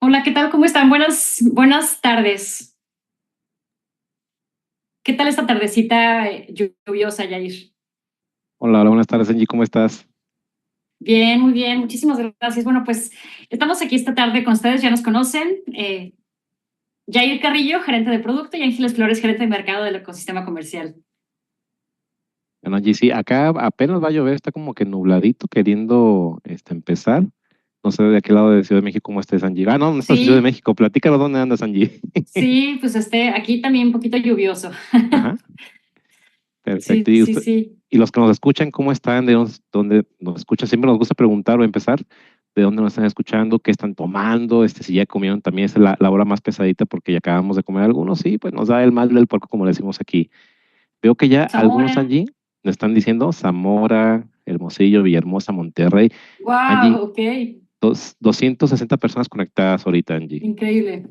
Hola, ¿qué tal? ¿Cómo están? Buenas tardes. ¿Qué tal esta tardecita lluviosa, Yair? Hola, hola, buenas tardes, Angie, ¿cómo estás? Bien, muy bien, muchísimas gracias. Bueno, pues estamos aquí esta tarde con ustedes, ya nos conocen. Yair Carrillo, gerente de producto, y Ángeles Flores, gerente de mercado del ecosistema comercial. Bueno, Angie, sí, acá apenas va a llover, está como que nubladito, queriendo empezar. No sé de qué lado de Ciudad de México cómo estés, Angie. Ah, no, no estás en Ciudad de Sí, México, platícanos dónde andas, Angie. sí, pues aquí también un poquito lluvioso. Ajá, perfecto. Sí, sí, sí. Y los que nos escuchan, ¿cómo están? ¿Dónde nos escuchan? Siempre nos gusta preguntar o empezar de dónde nos están escuchando, qué están tomando, si ya comieron, también es la hora más pesadita porque ya acabamos de comer algunos, sí, pues nos da el mal del puerco, como le decimos aquí. Veo que ya algunos, Zamora. Angie, nos están diciendo Zamora, Hermosillo, Villahermosa, Monterrey. Wow, Angie, ok, 260 personas conectadas ahorita, Angie. increíble.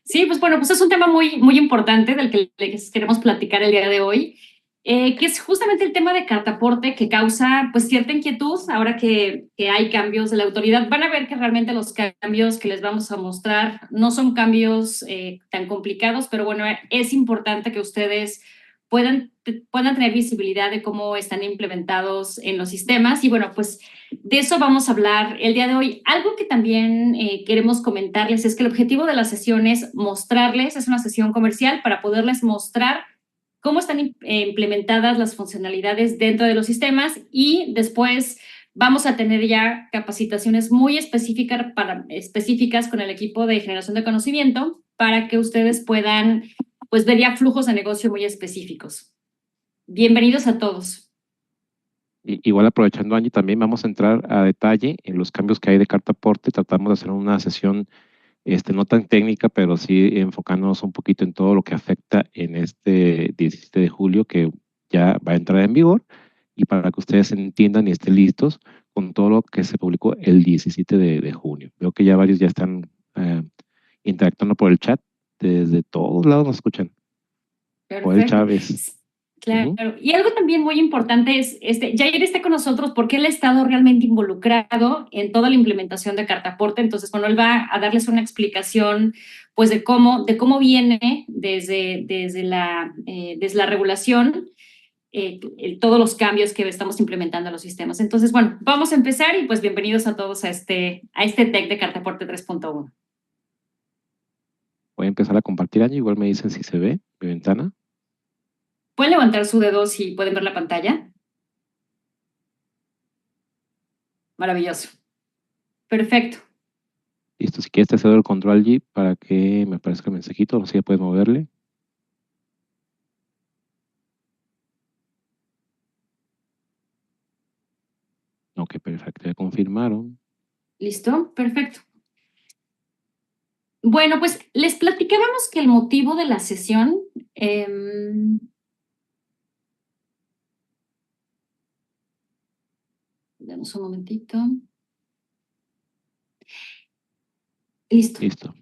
Sí, pues bueno, pues es un tema muy importante del que les queremos platicar el día de hoy, que es justamente el tema de cartaporte que causa pues cierta inquietud ahora que hay cambios de la autoridad. Van a ver que realmente los cambios que les vamos a mostrar no son cambios tan complicados, pero bueno, es importante que ustedes puedan tener visibilidad de cómo están implementados en los sistemas y bueno, pues de eso vamos a hablar el día de hoy. Algo que también queremos comentarles es que el objetivo de la sesión es mostrarles, es una sesión comercial para poderles mostrar cómo están implementadas las funcionalidades dentro de los sistemas y después vamos a tener ya capacitaciones muy específicas con el equipo de generación de conocimiento para que ustedes puedan pues ver ya flujos de negocio muy específicos. Bienvenidos a todos. Igual aprovechando, Angie, también vamos a entrar a detalle en los cambios que hay de carta aporte. Tratamos de hacer una sesión no tan técnica, pero sí enfocándonos un poquito en todo lo que afecta en este 17 de julio que ya va a entrar en vigor y para que ustedes entiendan y estén listos con todo lo que se publicó el 17 de junio. Veo que ya varios ya están interactuando por el chat. Desde todos lados nos escuchan. Joel Perfecto. Chávez. Claro. Ujú. Y algo también muy importante es, Jair está con nosotros porque él ha estado realmente involucrado en toda la implementación de Cartaporte. Entonces, bueno, él va a darles una explicación, pues, de cómo viene desde la regulación, todos los cambios que estamos implementando en los sistemas. Entonces, bueno, vamos a empezar y pues bienvenidos a todos a este TEC de Cartaporte 3.1. Voy a empezar a compartir, Angie. Igual me dicen si se ve mi ventana. ¿Pueden levantar su dedo si pueden ver la pantalla? Maravilloso. Perfecto. Listo, si quieres te cedo el control allí para que me aparezca el mensajito, no sé si ya puedes moverle. Ok, perfecto, ya confirmaron. ¿Listo? Perfecto. Bueno, pues les platicábamos que el motivo de la sesión, demos un momentito. Listo. Listo.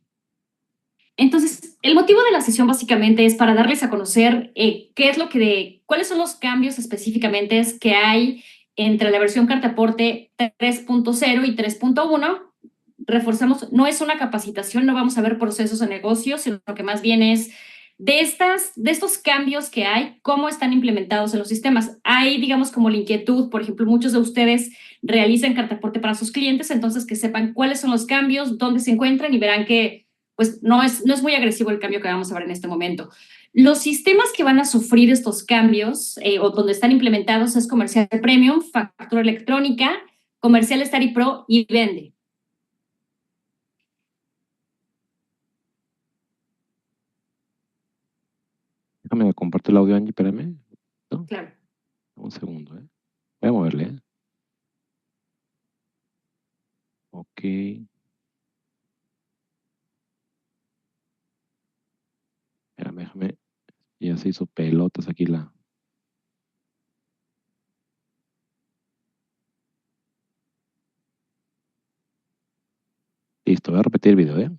Entonces, el motivo de la sesión básicamente es para darles a conocer cuáles son los cambios específicamente que hay entre la versión Cartaporte 3.0 y 3.1. Reforzamos, no es una capacitación, no vamos a ver procesos de negocio, sino que más bien es de estos cambios que hay, cómo están implementados en los sistemas. Hay, digamos, como la inquietud, por ejemplo, muchos de ustedes realizan Cartaporte para sus clientes, entonces que sepan cuáles son los cambios, dónde se encuentran y verán que pues no es muy agresivo el cambio que vamos a ver en este momento. Los sistemas que van a sufrir estos cambios o donde están implementados es Comercial Premium, Factura Electrónica, Comercial Stari Pro y Vende. Déjame compartir el audio, Angie, espérame. ¿No? Claro. Un segundo, ¿eh? Voy a moverle, ¿eh? Ok. Espérame, déjame. Ya se hizo pelotas aquí la. Listo, voy a repetir el video, ¿eh?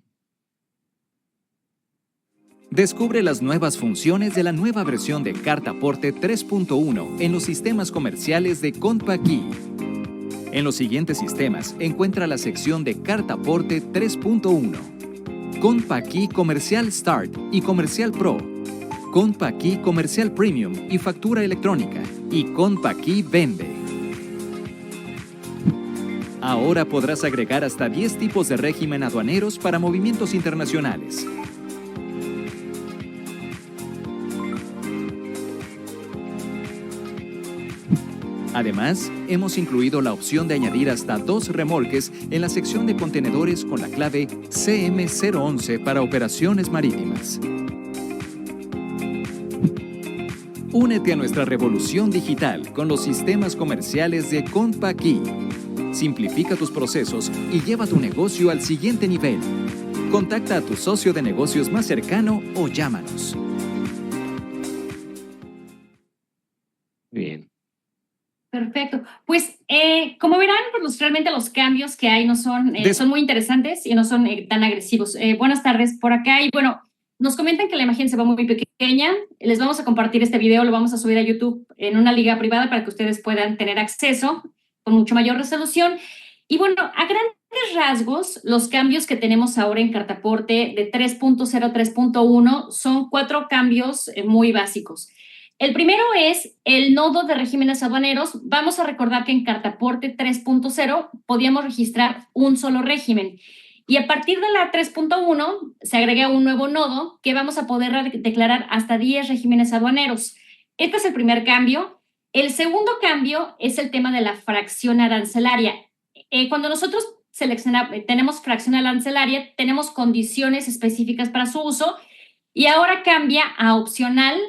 Descubre las nuevas funciones de la nueva versión de Cartaporte 3.1 en los sistemas comerciales de CONPACI. En los siguientes sistemas encuentra la sección de Cartaporte 3.1. con Paqui Comercial Start y Comercial Pro, con Paqui Comercial Premium y Factura Electrónica, y con Paqui Vende. Ahora podrás agregar hasta 10 tipos de régimen aduaneros para movimientos internacionales. Además, hemos incluido la opción de añadir hasta 2 remolques en la sección de contenedores con la clave CM011 para operaciones marítimas. Únete a nuestra revolución digital con los sistemas comerciales de Compaqui. Simplifica tus procesos y lleva tu negocio al siguiente nivel. Contacta a tu socio de negocios más cercano o llámanos. Bien. Perfecto. Pues, como verán, pues realmente los cambios que hay no son, son muy interesantes y no son tan agresivos. Buenas tardes por acá. Y bueno, nos comentan que la imagen se va muy pequeña. Les vamos a compartir este video, lo vamos a subir a YouTube en una liga privada para que ustedes puedan tener acceso con mucho mayor resolución. Y bueno, a grandes rasgos, los cambios que tenemos ahora en Cartaporte de 3.0 a 3.1 son 4 cambios muy básicos. El primero es el nodo de regímenes aduaneros. Vamos a recordar que en Cartaporte 3.0 podíamos registrar un solo régimen. Y a partir de la 3.1 se agrega un nuevo nodo que vamos a poder declarar hasta 10 regímenes aduaneros. Este es el primer cambio. El segundo cambio es el tema de la fracción arancelaria. Cuando nosotros tenemos fracción arancelaria, tenemos condiciones específicas para su uso y ahora cambia a opcional.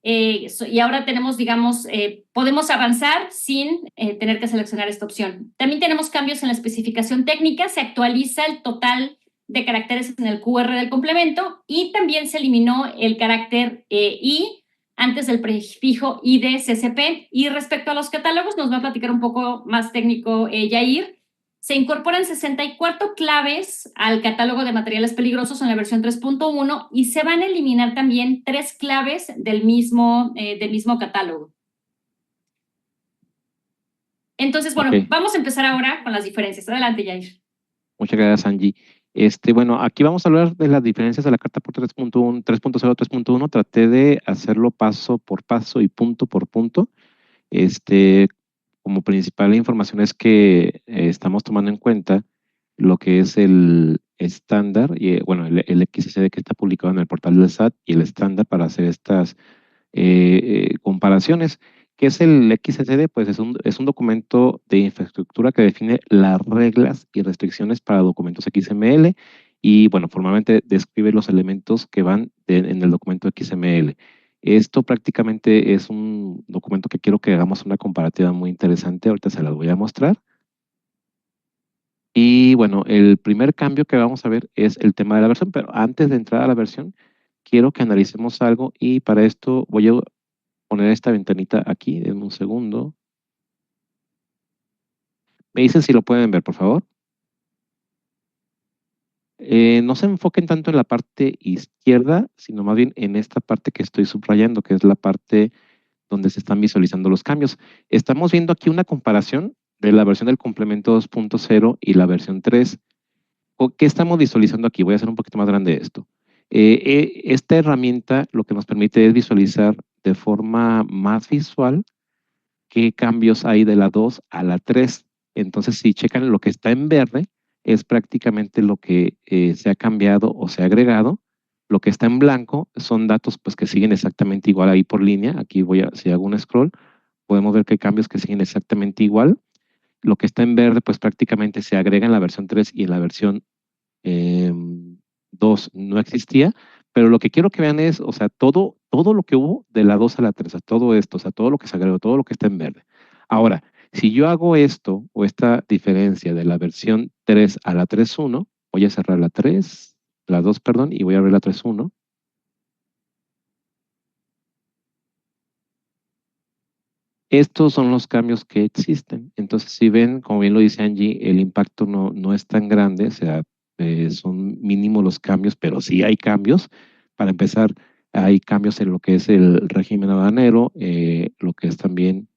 Y ahora tenemos, digamos, podemos avanzar sin tener que seleccionar esta opción. También tenemos cambios en la especificación técnica, se actualiza el total de caracteres en el QR del complemento y también se eliminó el carácter I antes del prefijo I de CCP. Y respecto a los catálogos, nos va a platicar un poco más técnico Yair. Se incorporan 64 claves al catálogo de materiales peligrosos en la versión 3.1 y se van a eliminar también 3 claves del mismo catálogo. Entonces, bueno, vamos a empezar ahora con las diferencias. Adelante, Yair. Muchas gracias, Angie. Bueno, aquí vamos a hablar de las diferencias de la Cartaporte 3.1, 3.0, 3.1. Traté de hacerlo paso por paso y punto por punto. Como principal información es que estamos tomando en cuenta lo que es el estándar y bueno, el XSD que está publicado en el portal del SAT y el estándar para hacer estas comparaciones. ¿Qué es el XSD? Pues es un documento de infraestructura que define las reglas y restricciones para documentos XML y bueno, formalmente describe los elementos que van en el documento XML. Esto prácticamente es un documento que quiero que hagamos una comparativa muy interesante. Ahorita se las voy a mostrar. Y bueno, el primer cambio que vamos a ver es el tema de la versión, pero antes de entrar a la versión, quiero que analicemos algo y para esto voy a poner esta ventanita aquí, en un segundo. Me dicen si lo pueden ver, por favor. No se enfoquen tanto en la parte izquierda, sino más bien en esta parte que estoy subrayando, que es la parte donde se están visualizando los cambios. Estamos viendo aquí una comparación de la versión del complemento 2.0 y la versión 3. ¿Qué estamos visualizando aquí? Voy a hacer un poquito más grande esto. Esta herramienta lo que nos permite es visualizar de forma más visual qué cambios hay de la 2 a la 3. Entonces, si checan lo que está en verde, es prácticamente lo que se ha cambiado o se ha agregado. Lo que está en blanco son datos pues, que siguen exactamente igual ahí por línea. Aquí si hago un scroll, podemos ver que hay cambios que siguen exactamente igual. Lo que está en verde, pues prácticamente se agrega en la versión 3 y en la versión 2 no existía. Pero lo que quiero que vean es, o sea, todo lo que hubo de la 2 a la 3, o sea, todo esto, o sea, todo lo que se agregó, todo lo que está en verde. Ahora, si yo hago esto o esta diferencia de la versión 3 a la 3.1, voy a cerrar la 2, perdón, y voy a abrir la 3.1. Estos son los cambios que existen. Entonces, si ven, como bien lo dice Angie, el impacto no es tan grande, o sea, son mínimos los cambios, pero sí hay cambios. Para empezar, hay cambios en lo que es el régimen aduanero, lo que es también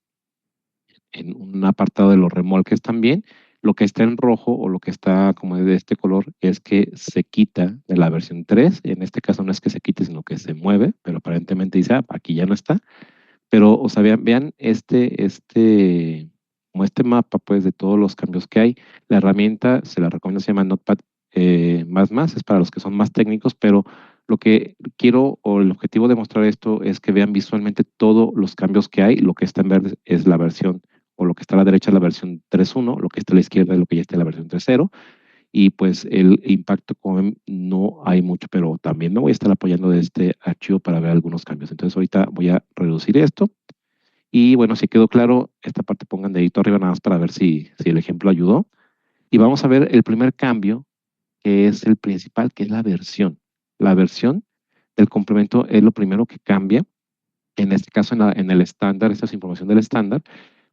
en un apartado de los remolques también. Lo que está en rojo o lo que está como de este color es que se quita de la versión 3. En este caso no es que se quite, sino que se mueve, pero aparentemente dice, ah, aquí ya no está. Pero, o sea, vean como este mapa, pues, de todos los cambios que hay. La herramienta, se la recomiendo, se llama Notepad es para los que son más técnicos, pero lo que quiero o el objetivo de mostrar esto es que vean visualmente todos los cambios que hay. Lo que está en verde es la versión, o lo que está a la derecha es la versión 3.1, lo que está a la izquierda es lo que ya está en la versión 3.0, y pues el impacto con no hay mucho, pero también me voy a estar apoyando de este archivo para ver algunos cambios. Entonces ahorita voy a reducir esto. Y bueno, si quedó claro, esta parte pongan dedito arriba nada más para ver si el ejemplo ayudó. Y vamos a ver el primer cambio, que es el principal, que es la versión. La versión del complemento es lo primero que cambia. En este caso, en el estándar, esta es información del estándar,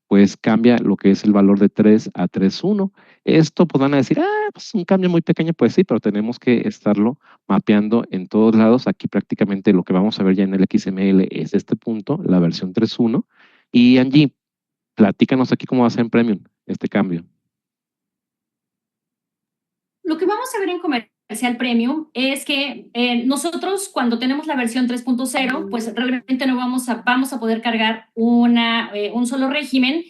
pues cambia lo que es el valor de 3 a 3.1. Esto podrán decir, ah, pues un cambio muy pequeño, pues sí, pero tenemos que estarlo mapeando en todos lados. Aquí prácticamente lo que vamos a ver ya en el XML es este punto, la versión 3.1. Y Angie, platícanos aquí cómo va a ser en Premium este cambio. Lo que vamos a ver en Comercial Premium es que nosotros cuando tenemos la versión 3.0, pues realmente no vamos a poder cargar un solo régimen.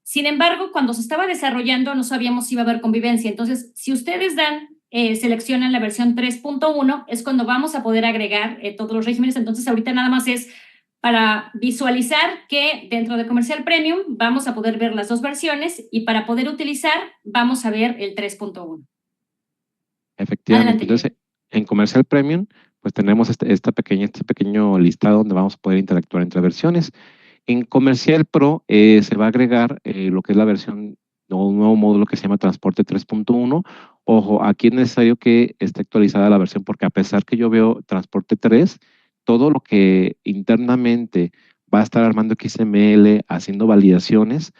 Sin embargo, cuando se estaba desarrollando no sabíamos si iba a haber convivencia. Entonces, si ustedes seleccionan la versión 3.1, es cuando vamos a poder agregar todos los regímenes. Entonces, ahorita nada más es para visualizar que dentro de Comercial Premium vamos a poder ver las dos versiones y para poder utilizar vamos a ver el 3.1. Efectivamente. Adelante, Entonces, en Comercial Premium, pues tenemos este pequeño listado donde vamos a poder interactuar entre versiones. En Comercial Pro se va a agregar lo que es la versión o un nuevo módulo que se llama Transporte 3.1. Ojo, aquí es necesario que esté actualizada la versión porque a pesar que yo veo Transporte 3, todo lo que internamente va a estar armando XML, haciendo validaciones,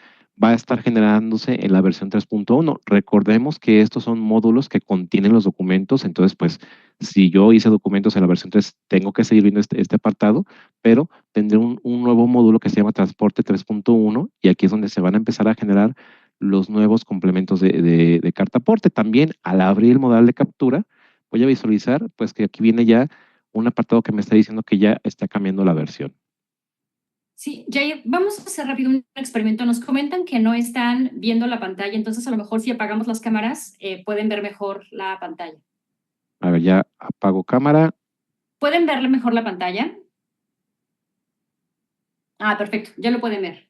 va a estar generándose en la versión 3.1. Recordemos que estos son módulos que contienen los documentos, entonces pues si yo hice documentos en la versión 3, tengo que seguir viendo este apartado, pero tendré un nuevo módulo que se llama Transporte 3.1 y aquí es donde se van a empezar a generar los nuevos complementos de cartaporte. También al abrir el modal de captura, voy a visualizar pues que aquí viene ya un apartado que me está diciendo que ya está cambiando la versión. Sí, Jair, vamos a hacer rápido un experimento. Nos comentan que no están viendo la pantalla, entonces a lo mejor si apagamos las cámaras pueden ver mejor la pantalla. A ver, ya apago cámara. ¿Pueden verle mejor la pantalla? Ah, perfecto, ya lo pueden ver.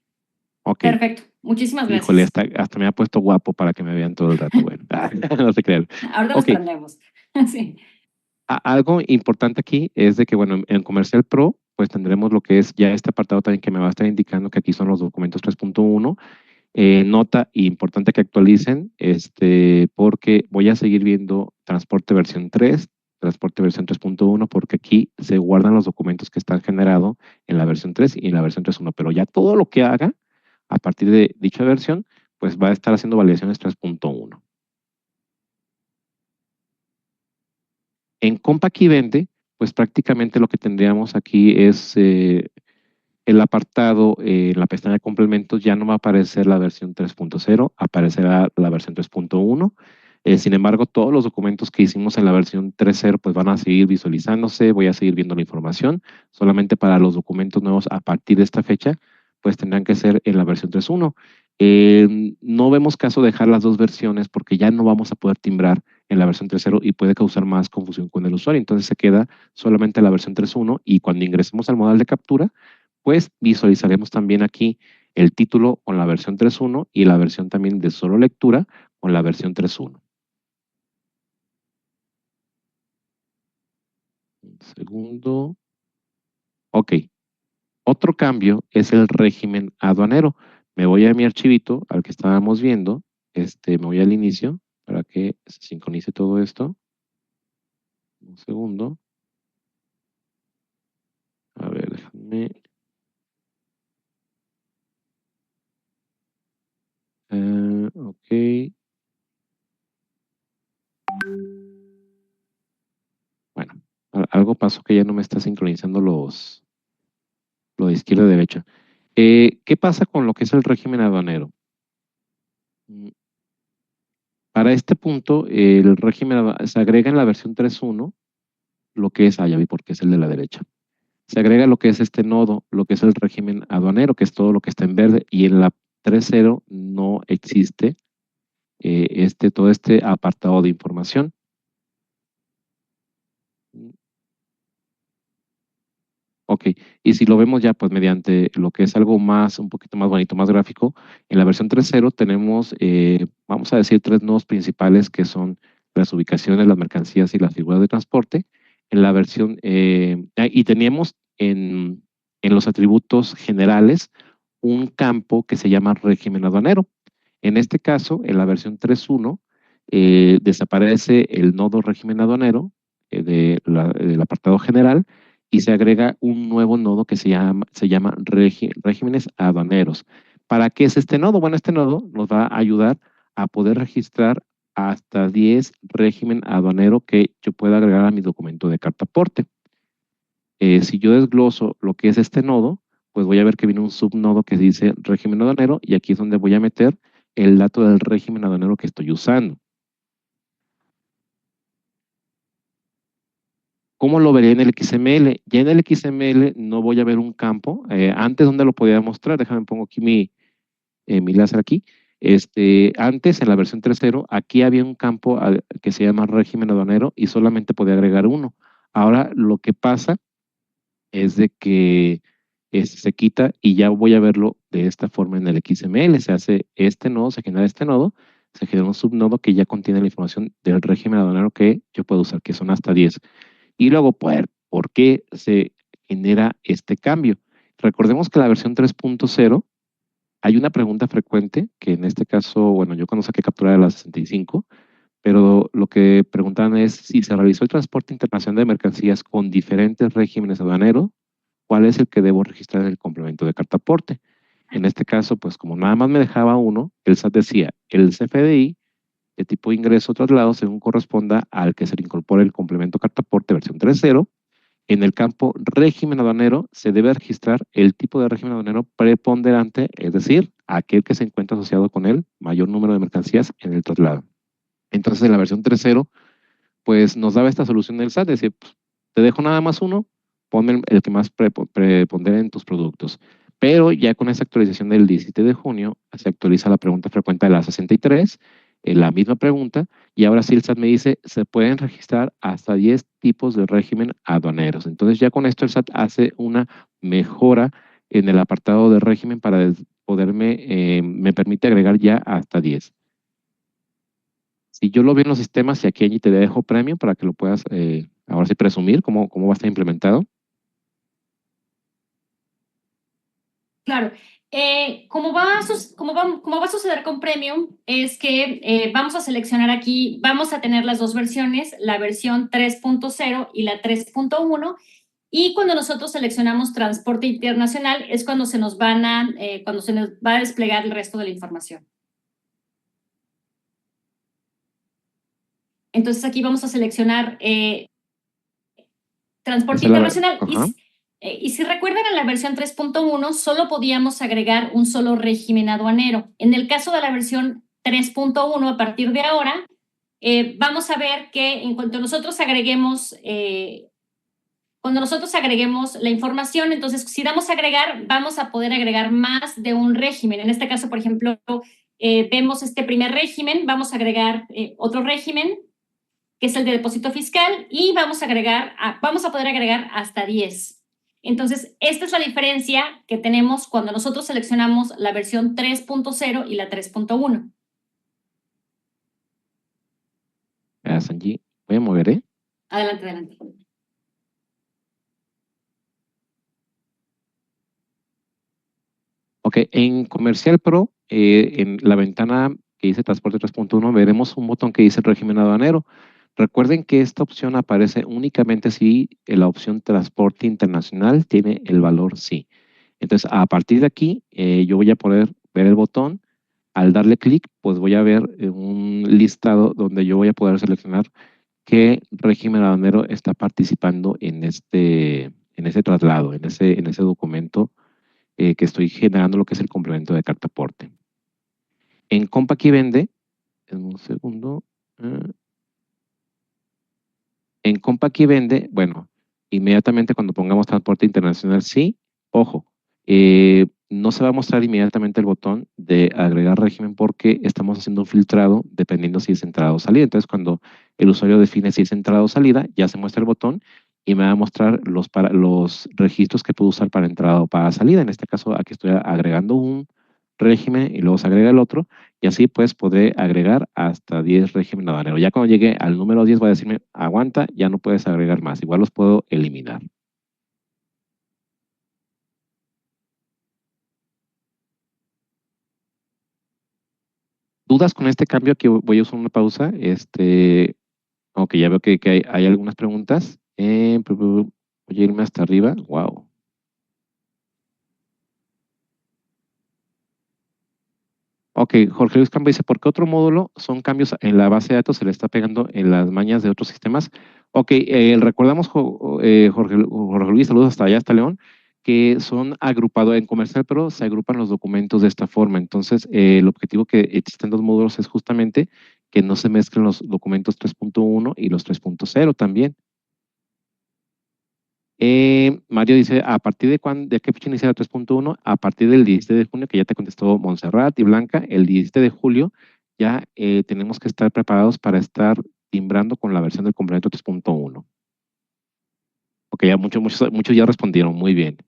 Ok. Perfecto, muchísimas gracias. Híjole, hasta me ha puesto guapo para que me vean todo el rato. Bueno, no se crean. Ahorita nos prendemos. Sí. Algo importante aquí es de que, bueno, en Comercial Pro, pues tendremos lo que es ya este apartado también que me va a estar indicando que aquí son los documentos 3.1. Nota importante que actualicen, porque voy a seguir viendo transporte versión 3, transporte versión 3.1, porque aquí se guardan los documentos que están generados en la versión 3 y en la versión 3.1, pero ya todo lo que haga a partir de dicha versión, pues va a estar haciendo validaciones 3.1. En Compact y Vende, pues prácticamente lo que tendríamos aquí es el apartado, en la pestaña de complementos ya no va a aparecer la versión 3.0, aparecerá la versión 3.1. Sin embargo, todos los documentos que hicimos en la versión 3.0 pues van a seguir visualizándose, voy a seguir viendo la información. Solamente para los documentos nuevos a partir de esta fecha, pues tendrán que ser en la versión 3.1. No vemos caso de dejar las dos versiones porque ya no vamos a poder timbrar en la versión 3.0 y puede causar más confusión con el usuario. Entonces se queda solamente la versión 3.1 y cuando ingresemos al modal de captura, pues visualizaremos también aquí el título con la versión 3.1 y la versión también de solo lectura con la versión 3.1. Un segundo. Ok. Otro cambio es el régimen aduanero. Me voy a mi archivito, al que estábamos viendo. Me voy al inicio para que se sincronice todo esto. Un segundo. A ver, déjame. Ok. Bueno, algo pasó que ya no me está sincronizando lo de izquierda a derecha. ¿Qué pasa con lo que es el régimen aduanero? Para este punto, el régimen se agrega en la versión 3.1 lo que es, ya vi por qué es el de la derecha. Se agrega lo que es este nodo, lo que es el régimen aduanero, que es todo lo que está en verde, y en la 3.0 no existe todo este apartado de información. Ok, y si lo vemos ya pues mediante lo que es algo más, un poquito más bonito, más gráfico, en la versión 3.0 tenemos, vamos a decir, tres nodos principales que son las ubicaciones, las mercancías y las figuras de transporte. En la versión, y teníamos en los atributos generales un campo que se llama régimen aduanero. En este caso, en la versión 3.1, desaparece el nodo régimen aduanero del apartado general y se agrega un nuevo nodo que se llama regímenes aduaneros. ¿Para qué es este nodo? Bueno, este nodo nos va a ayudar a poder registrar hasta 10 régimen aduanero que yo pueda agregar a mi documento de carta aporte. Si yo desgloso lo que es este nodo, pues voy a ver que viene un subnodo que dice régimen aduanero y aquí es donde voy a meter el dato del régimen aduanero que estoy usando. ¿Cómo lo vería en el XML? Ya en el XML no voy a ver un campo. Antes, ¿dónde lo podía mostrar? Déjame pongo aquí mi láser aquí. Antes, en la versión 3.0, aquí había un campo que se llama régimen aduanero y solamente podía agregar uno. Ahora lo que pasa es de que se quita y ya voy a verlo de esta forma en el XML. Se hace este nodo, se genera este nodo, se genera un subnodo que ya contiene la información del régimen aduanero que yo puedo usar, que son hasta 10. Y luego, pues, ¿por qué se genera este cambio? Recordemos que la versión 3.0 hay una pregunta frecuente, que en este caso, bueno, yo cuando saqué captura de la 65, pero lo que preguntan es si se realizó el transporte internacional de mercancías con diferentes regímenes aduaneros, ¿cuál es el que debo registrar en el complemento de carta aporte? En este caso, pues como nada más me dejaba uno, el SAT decía, el CFDI de tipo ingreso o traslado según corresponda al que se le incorpore el complemento carta aporte versión 3.0. En el campo régimen aduanero se debe registrar el tipo de régimen aduanero preponderante, es decir, aquel que se encuentra asociado con el mayor número de mercancías en el traslado. Entonces, en la versión 3.0, pues nos daba esta solución del SAT, decir, pues, te dejo nada más uno, ponme el que más prepondere en tus productos. Pero ya con esta actualización del 17 de junio, se actualiza la pregunta frecuente de la 63, la misma pregunta, y ahora sí el SAT me dice, se pueden registrar hasta 10 tipos de régimen aduaneros. Entonces ya con esto el SAT hace una mejora en el apartado de régimen para me permite agregar ya hasta 10. Si yo lo veo en los sistemas, y aquí te dejo premium para que lo puedas ahora sí presumir cómo va a estar implementado. Claro. Como va a suceder con Premium, es que vamos a seleccionar aquí, vamos a tener las dos versiones, la versión 3.0 y la 3.1, y cuando nosotros seleccionamos transporte internacional es cuando se nos cuando se nos va a desplegar el resto de la información. Entonces aquí vamos a seleccionar transporte internacional. Y si recuerdan, en la versión 3.1 solo podíamos agregar un solo régimen aduanero. En el caso de la versión 3.1, a partir de ahora, vamos a ver que en cuanto nosotros agreguemos, cuando nosotros agreguemos la información, entonces si damos a agregar, vamos a poder agregar más de un régimen. En este caso, por ejemplo, vemos este primer régimen, vamos a agregar otro régimen, que es el de depósito fiscal, y vamos a poder agregar hasta 10. Entonces, esta es la diferencia que tenemos cuando nosotros seleccionamos la versión 3.0 y la 3.1. Sanji, voy a mover, ¿eh? Adelante, adelante. Ok, en Comercial Pro, en la ventana que dice Transporte 3.1, veremos un botón que dice Régimen Aduanero. Recuerden que esta opción aparece únicamente si la opción Transporte Internacional tiene el valor sí. Entonces, a partir de aquí, yo voy a poder ver el botón. Al darle clic, pues voy a ver un listado donde yo voy a poder seleccionar qué régimen aduanero está participando en ese traslado, en ese documento que estoy generando lo que es el complemento de carta aporte. En Compaq y Vende, En un segundo. En Compaqui vende, bueno, inmediatamente cuando pongamos transporte internacional, sí, ojo, no se va a mostrar inmediatamente el botón de agregar régimen porque estamos haciendo un filtrado dependiendo si es entrada o salida. Entonces, cuando el usuario define si es entrada o salida, ya se muestra el botón y me va a mostrar los registros que puedo usar para entrada o para salida. En este caso, aquí estoy agregando un régimen y luego se agrega el otro y así pues podré agregar hasta 10 régimen aduanero. Ya cuando llegue al número 10 va a decirme, aguanta, ya no puedes agregar más. Igual los puedo eliminar. ¿Dudas con este cambio? Que voy a usar una pausa. Ok, ya veo que hay algunas preguntas. Voy a irme hasta arriba. Wow. Ok, Jorge Luis Camba dice, ¿por qué otro módulo son cambios en la base de datos? Se le está pegando en las mañas de otros sistemas. Ok, recordamos, Jorge Luis, saludos hasta allá, hasta León, que son agrupados en comercial, pero se agrupan los documentos de esta forma. Entonces, el objetivo que existen dos módulos es justamente que no se mezclen los documentos 3.1 y los 3.0 también. Mario dice, ¿a partir de qué fecha inicia la 3.1? A partir del 17 de junio, que ya te contestó Montserrat y Blanca, el 17 de julio ya tenemos que estar preparados para estar timbrando con la versión del complemento 3.1. Ok, ya muchos ya respondieron, muy bien.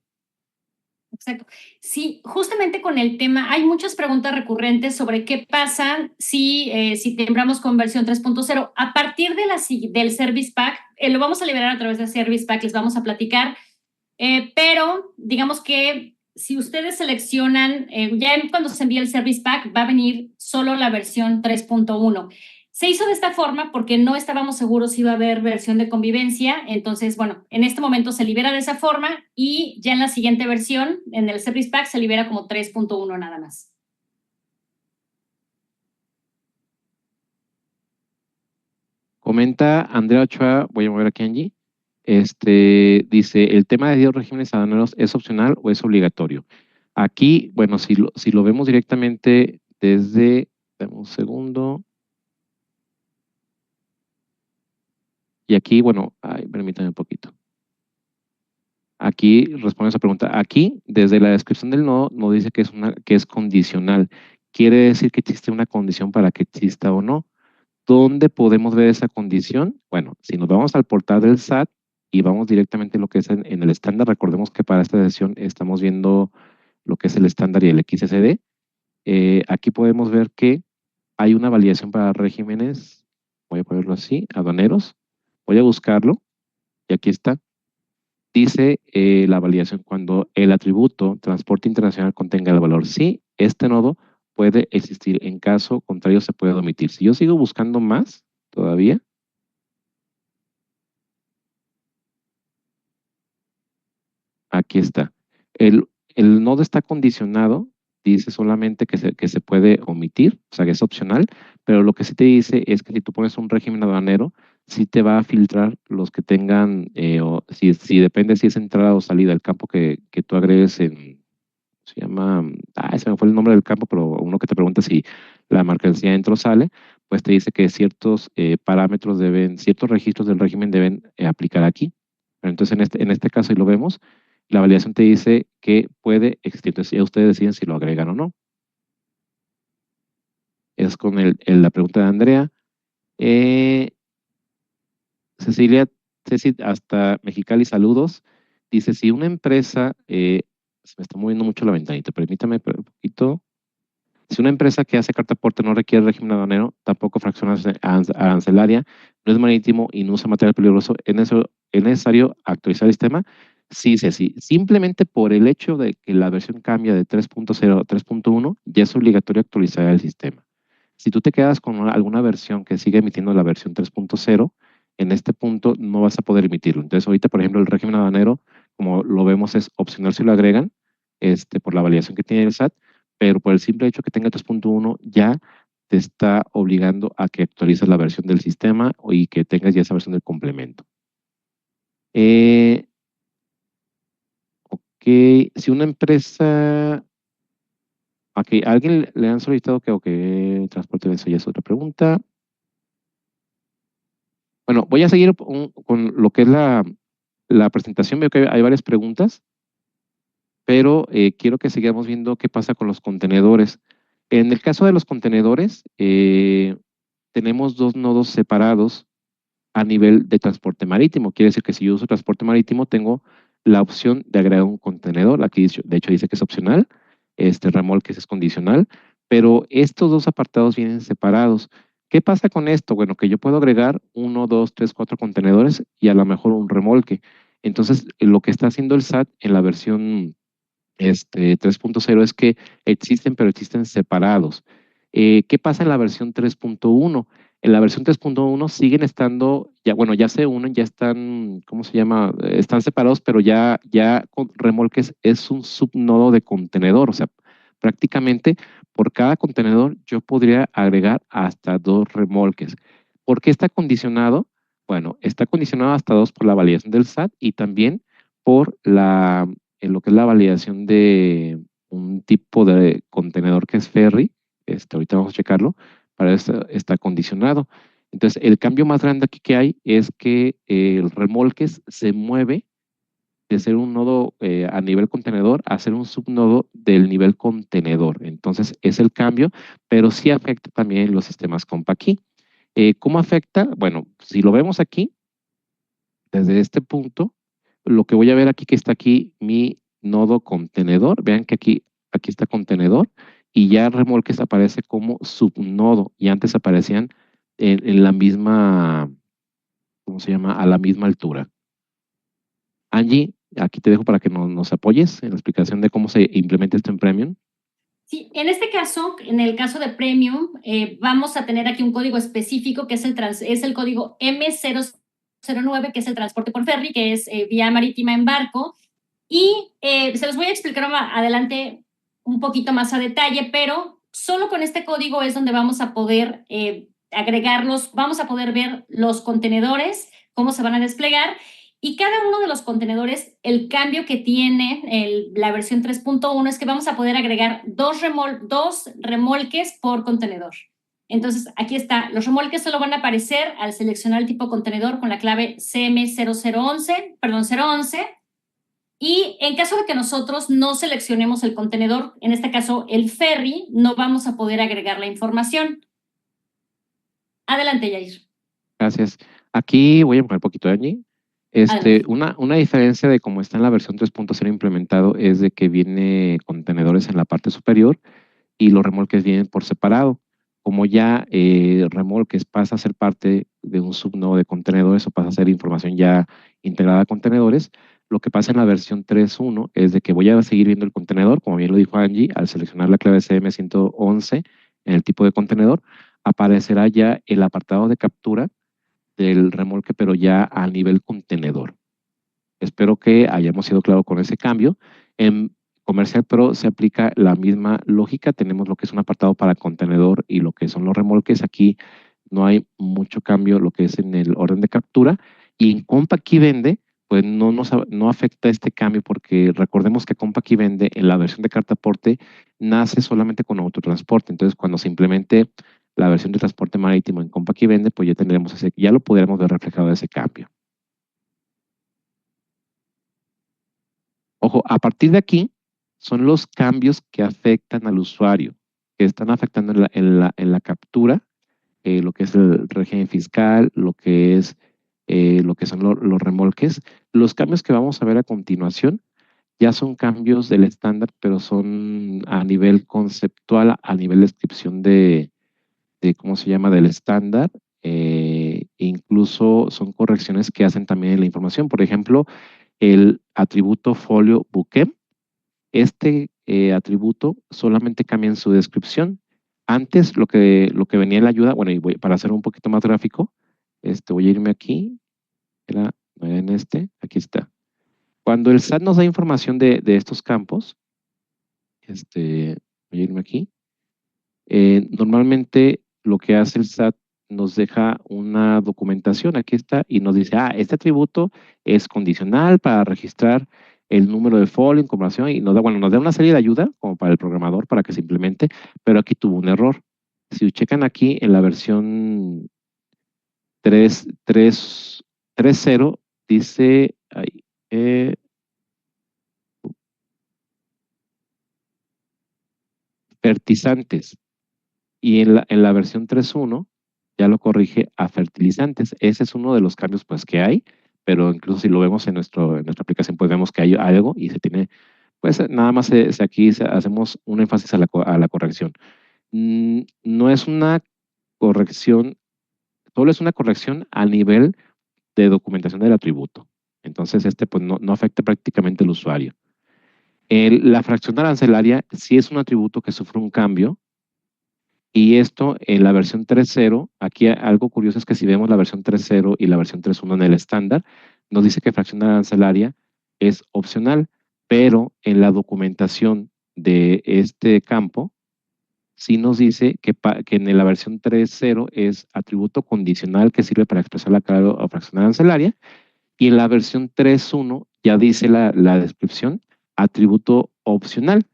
Exacto. Sí, justamente con el tema, hay muchas preguntas recurrentes sobre qué pasa si timbramos con versión 3.0. A partir del Service Pack, lo vamos a liberar a través de Service Pack, les vamos a platicar, pero digamos que si ustedes seleccionan, ya cuando se envíe el Service Pack, va a venir solo la versión 3.1. Se hizo de esta forma porque no estábamos seguros si iba a haber versión de convivencia. Entonces, bueno, en este momento se libera de esa forma y ya en la siguiente versión, en el Service Pack, se libera como 3.1 nada más. Comenta Andrea Ochoa, voy a mover aquí a Angie. Dice, ¿el tema de 10 regímenes aduaneros es opcional o es obligatorio? Aquí, bueno, si lo vemos directamente desde, dame un segundo. Y aquí, bueno, permítame un poquito. Aquí responde esa pregunta. Aquí, desde la descripción del nodo, nos dice que es condicional. Quiere decir que existe una condición para que exista o no. ¿Dónde podemos ver esa condición? Bueno, si nos vamos al portal del SAT y vamos directamente a lo que es en el estándar, recordemos que para esta sesión estamos viendo lo que es el estándar y el XSD. Aquí podemos ver que hay una validación para regímenes, voy a ponerlo así, aduaneros. Voy a buscarlo y aquí está. Dice la validación cuando el atributo transporte internacional contenga el valor sí, este nodo puede existir. En caso contrario, se puede omitir. Si yo sigo buscando más todavía, aquí está. El nodo está condicionado, dice solamente que se puede omitir, o sea que es opcional, pero lo que sí te dice es que si tú pones un régimen aduanero, sí te va a filtrar los que tengan, o si depende si es entrada o salida, el campo que tú agregues se llama, se me fue el nombre del campo, pero uno que te pregunta si la mercancía entra o sale, pues te dice que ciertos parámetros ciertos registros del régimen deben aplicar aquí. Pero entonces en este caso, y lo vemos, la validación te dice que puede existir. Entonces ya ustedes deciden si lo agregan o no. Es con la pregunta de Andrea. Eh, Cecilia, Ceci, hasta Mexicali, saludos. Dice, si una empresa, se me está moviendo mucho la ventanita, permítame un poquito. Si una empresa que hace carta aporte no requiere régimen aduanero, tampoco fracción arancelaria, no es marítimo y no usa material peligroso, ¿es necesario actualizar el sistema? Sí, Ceci. Simplemente por el hecho de que la versión cambia de 3.0 a 3.1, ya es obligatorio actualizar el sistema. Si tú te quedas con alguna versión que sigue emitiendo la versión 3.0, en este punto no vas a poder emitirlo. Entonces, ahorita, por ejemplo, el régimen aduanero, como lo vemos, es opcional si lo agregan, por la validación que tiene el SAT, pero por el simple hecho que tenga 3.1 ya te está obligando a que actualices la versión del sistema y que tengas ya esa versión del complemento. Ok, si una empresa, Aquí, ¿alguien le han solicitado que transporte de eso? Ya es otra pregunta. Bueno, voy a seguir con lo que es la presentación. Veo que hay varias preguntas, pero quiero que sigamos viendo qué pasa con los contenedores. En el caso de los contenedores, tenemos dos nodos separados a nivel de transporte marítimo. Quiere decir que si yo uso transporte marítimo, tengo la opción de agregar un contenedor. Aquí, de hecho, dice que es opcional. Este remolque es condicional, pero estos dos apartados vienen separados. ¿Qué pasa con esto? Bueno, que yo puedo agregar 1, 2, 3, 4 contenedores y a lo mejor un remolque. Entonces, lo que está haciendo el SAT en la versión 3.0 es que existen, pero existen separados. ¿Qué pasa en la versión 3.1? En la versión 3.1 siguen estando, ya, bueno, ya se unen, ya están, ¿cómo se llama? Están separados, pero ya con remolques es un subnodo de contenedor. O sea, prácticamente por cada contenedor yo podría agregar hasta 2 remolques. ¿Por qué está condicionado? Bueno, está condicionado hasta 2 por la validación del SAT y también por en lo que es la validación de un tipo de contenedor que es ferry. Ahorita vamos a checarlo. Para eso está condicionado. Entonces, el cambio más grande aquí que hay es que el remolques se mueve de ser un nodo a nivel contenedor a ser un subnodo del nivel contenedor. Entonces, es el cambio, pero sí afecta también los sistemas CompaKey. ¿Cómo afecta? Bueno, si lo vemos aquí, desde este punto, lo que voy a ver aquí, que está aquí mi nodo contenedor. Vean que aquí está contenedor y ya remolques aparece como subnodo y antes aparecían en la misma, ¿cómo se llama? A la misma altura. Angie, aquí te dejo para que nos apoyes en la explicación de cómo se implementa esto en Premium. Sí, en este caso, en el caso de Premium, vamos a tener aquí un código específico que es el código M009, que es el transporte por ferry, que es vía marítima en barco. Y se los voy a explicar adelante un poquito más a detalle, pero solo con este código es donde vamos a poder agregarlos, vamos a poder ver los contenedores, cómo se van a desplegar. Y cada uno de los contenedores, el cambio que tiene la versión 3.1 es que vamos a poder agregar dos remolques por contenedor. Entonces, aquí está. Los remolques solo van a aparecer al seleccionar el tipo contenedor con la clave CM011. Y en caso de que nosotros no seleccionemos el contenedor, en este caso el ferry, no vamos a poder agregar la información. Adelante, Yair. Gracias. Aquí voy a poner un poquito de Angie. Una diferencia de cómo está en la versión 3.0 implementado es de que viene contenedores en la parte superior y los remolques vienen por separado. Como ya remolques pasa a ser parte de un subnodo de contenedores o pasa a ser información ya integrada a contenedores, lo que pasa en la versión 3.1 es de que voy a seguir viendo el contenedor, como bien lo dijo Angie, al seleccionar la clave CM111 en el tipo de contenedor, aparecerá ya el apartado de captura del remolque, pero ya a nivel contenedor. Espero que hayamos sido claros con ese cambio. En Comercial Pro se aplica la misma lógica. Tenemos lo que es un apartado para contenedor y lo que son los remolques. Aquí no hay mucho cambio lo que es en el orden de captura. Y en CompaKey Vende, pues no afecta este cambio porque recordemos que CompaKey Vende en la versión de carta aporte nace solamente con autotransporte. Entonces, cuando se implemente la versión de transporte marítimo en CompaKey Vende, pues ya tendremos ya lo podremos ver reflejado ese cambio. Ojo, a partir de aquí son los cambios que afectan al usuario, que están afectando en la captura, lo que es el régimen fiscal, lo que son los remolques. Los cambios que vamos a ver a continuación ya son cambios del estándar, pero son a nivel conceptual, a nivel de descripción de ¿cómo se llama?, del estándar. Incluso son correcciones que hacen también en la información. Por ejemplo, el atributo folio bookem. Atributo solamente cambia en su descripción. Antes lo que venía en la ayuda, bueno, y para hacer un poquito más gráfico, voy a irme aquí, no era en aquí está. Cuando el SAT nos da información de estos campos, voy a irme aquí, normalmente lo que hace el SAT nos deja una documentación, aquí está, y nos dice, este atributo es condicional para registrar el número de folio, incorporación, y nos da una serie de ayuda como para el programador para que se implemente, pero aquí tuvo un error. Si checan aquí en la versión 3.0, dice ahí, fertilizantes, y en la versión 3.1 ya lo corrige a fertilizantes. Ese es uno de los cambios pues que hay, pero incluso si lo vemos en nuestra aplicación, pues vemos que hay algo y se tiene, pues nada más aquí hacemos un énfasis a la corrección. No es una corrección, solo es una corrección a nivel de documentación del atributo. Entonces, pues no afecta prácticamente al usuario. La fracción arancelaria sí es un atributo que sufre un cambio, y esto en la versión 3.0, aquí algo curioso es que si vemos la versión 3.0 y la versión 3.1 en el estándar, nos dice que fracción arancelaria es opcional, pero en la documentación de este campo, sí nos dice que en la versión 3.0 es atributo condicional que sirve para expresar la carga o fracción arancelaria, y en la versión 3.1 ya dice la descripción atributo opcional.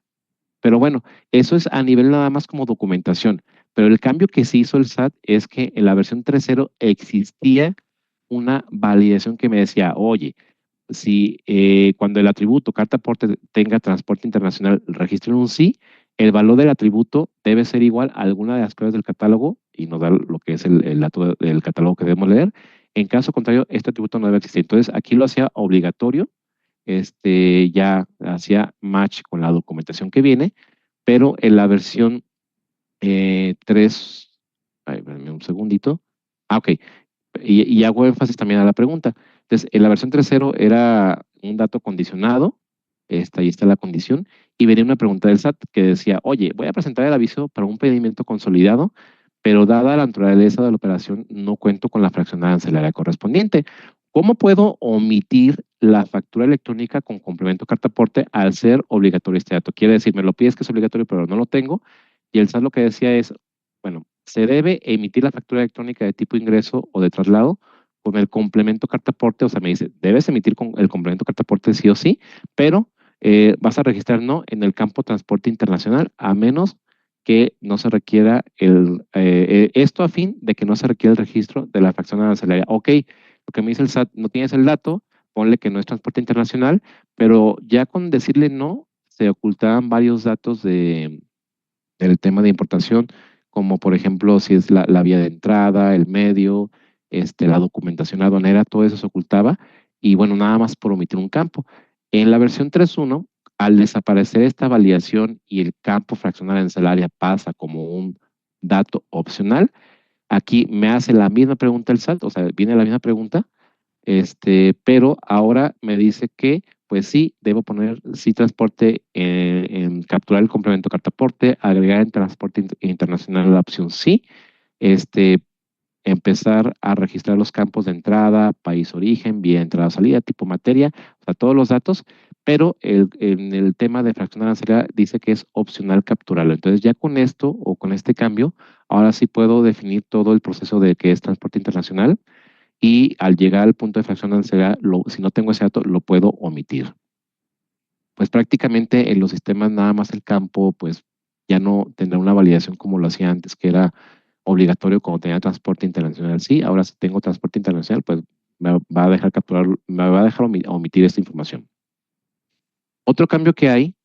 Pero bueno, eso es a nivel nada más como documentación. Pero el cambio que se hizo el SAT es que en la versión 3.0 existía una validación que me decía, oye, si cuando el atributo carta aporte tenga transporte internacional, registren un sí, el valor del atributo debe ser igual a alguna de las claves del catálogo y nos da lo que es el dato del catálogo que debemos leer. En caso contrario, este atributo no debe existir. Entonces, aquí lo hacía obligatorio, ya hacía match con la documentación que viene, pero en la versión 3, espérame un segundito. Ok, y hago énfasis también a la pregunta. Entonces, en la versión 3.0 era un dato condicionado, ahí está la condición, y venía una pregunta del SAT que decía, oye, voy a presentar el aviso para un pedimento consolidado, pero dada la naturaleza de la operación, no cuento con la fracción arancelaria correspondiente. ¿Cómo puedo omitir la factura electrónica con complemento carta aporte al ser obligatorio este dato? Quiere decir, me lo pides que es obligatorio, pero no lo tengo, y el SAT lo que decía es, bueno, se debe emitir la factura electrónica de tipo ingreso o de traslado con el complemento carta aporte, o sea, me dice, debes emitir con el complemento carta aporte sí o sí, pero vas a registrar no en el campo transporte internacional, a menos que no se requiera esto a fin de que no se requiera el registro de la fracción arancelaria. Ok, lo que me dice el SAT, no tienes el dato, ponle que no es transporte internacional, pero ya con decirle no, se ocultaban varios datos del tema de importación, como por ejemplo si es la vía de entrada, el medio, la documentación aduanera, todo eso se ocultaba, y bueno, nada más por omitir un campo. En la versión 3.1, al desaparecer esta validación y el campo fracción arancelaria pasa como un dato opcional, aquí me hace la misma pregunta el SAT, o sea, viene la misma pregunta, pero ahora me dice que, pues sí, debo poner sí transporte en capturar el complemento carta aporte, agregar en transporte internacional la opción sí, empezar a registrar los campos de entrada, país origen, vía entrada salida, tipo materia, o sea, todos los datos, pero en el tema de fracción arancelaria dice que es opcional capturarlo. Entonces ya con esto o con este cambio, ahora sí puedo definir todo el proceso de que es transporte internacional, y al llegar al punto de fracción arancelaria, si no tengo ese dato, lo puedo omitir. Pues prácticamente en los sistemas nada más el campo, pues ya no tendrá una validación como lo hacía antes, que era obligatorio cuando tenía transporte internacional. Sí, ahora si tengo transporte internacional, pues me va a dejar me va a dejar omitir esta información. Otro cambio que hay,